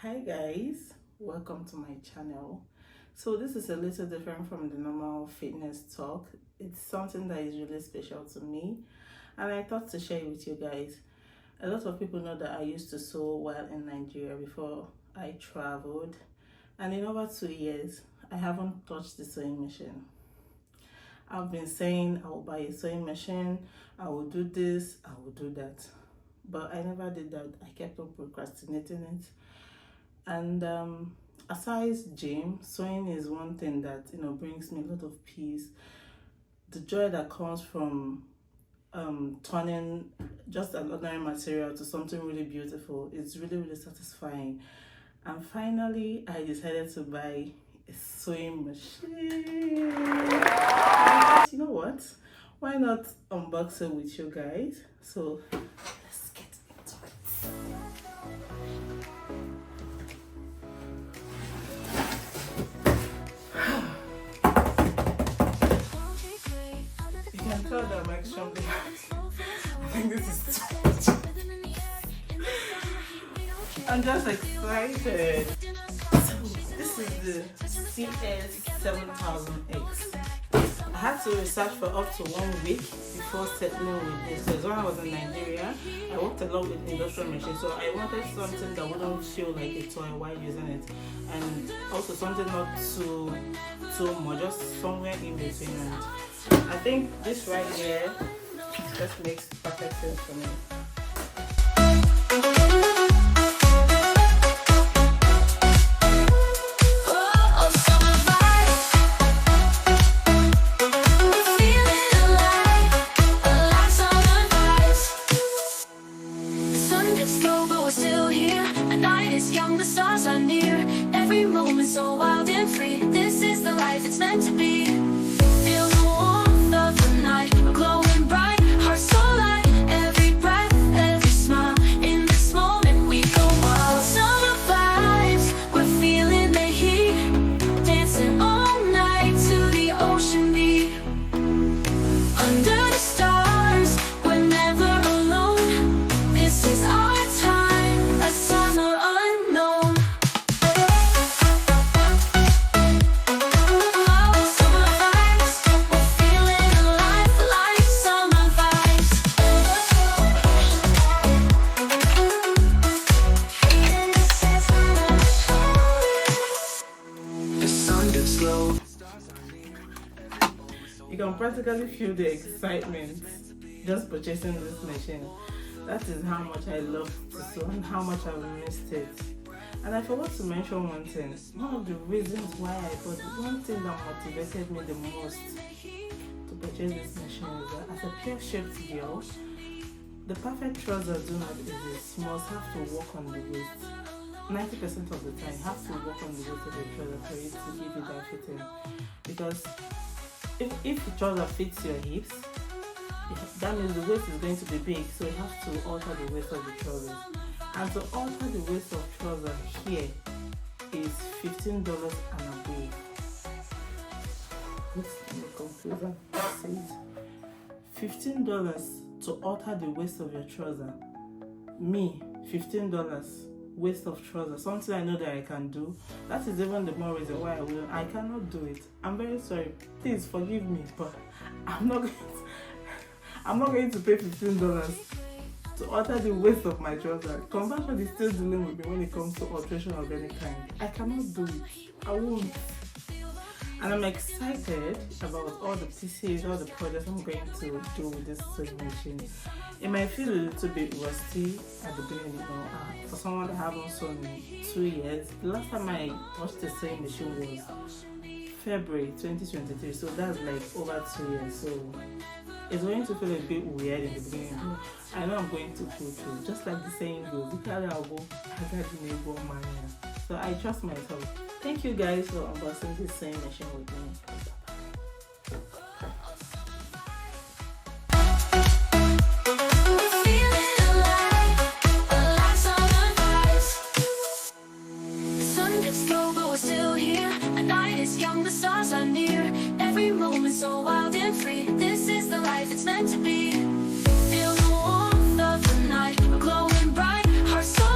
Hi guys, welcome to my channel. So this is a little different from the normal fitness talk. It's something that is really special to me and I thought to share it with you guys. A lot of people know that I used to sew while in Nigeria before I traveled, and in over 2 years I haven't touched the sewing machine. I've been saying I will buy a sewing machine, I will do this, I will do that, but I never did that. I kept on procrastinating it. And aside gym, sewing is one thing that brings me a lot of peace. The joy that comes from turning just an ordinary material to something really beautiful is really satisfying. And finally I decided to buy a sewing machine. And you know what, why not unbox it with you guys? So let's get into it. You can tell that I'm extremely happy. I think this is too much. I'm just excited. So this is the CS7000X. I had to research for up to 1 week before settling with this. Because when I was in Nigeria, I worked a lot with industrial machines, so I wanted something that wouldn't feel like a toy while using it, and also something not too much, just somewhere in between. And I think this right here just makes perfect sense for me. The stars are near, every moment so wild and free. This is the life it's meant to be. Feel the warmth of the night, we're glowing bright, hearts so light. Every breath, every smile, in this moment we go wild. Summer vibes, we're feeling the heat, dancing all night to the ocean beat. Under the stars, we're never alone. This is our time, a summer unknown. Summer vibes, we're feeling alive like summer vibes. The sun gets low. You can practically feel the excitement just purchasing this machine. That is how much I love to sew and how much I've missed it. And I forgot to mention one thing. One of the reasons why I bought it, one thing that motivated me the most to purchase this machine is that as a pear-shaped girl, the perfect trouser do not exist. You must have to work on the waist. 90% of the time, you have to work on the waist of the trouser for it to give you that fitting. Because if the trouser fits your hips, that means the waist is going to be big, so you have to alter the waist of the trousers. And to alter the waist of trouser here is $15 and above. Let's look closer. $15 to alter the waist of your trouser. Me, $15 waist of trouser, something I know that I can do. That is even the more reason why I cannot do it. I'm very sorry, please forgive me, but I'm not going to pay $15 to alter the waist of my trouser. Conversion is still dealing with me when it comes to alteration of any kind. I cannot do it. I won't. And I'm excited about all the pieces, all the projects I'm going to do with this sewing machine. It might feel a little bit rusty at the beginning, for someone that haven't sewn in 2 years. The last time I touched the sewing machine was February 2023, so that's like over 2 years. So it's going to feel a bit weird in the beginning. I know I'm going to pull through, just like the saying goes, so I trust myself. Thank you guys for unboxing this sewing machine with me. The stars are near, every moment so wild and free. This is the life it's meant to be. Feel the warmth of the night, we're glowing bright, hearts so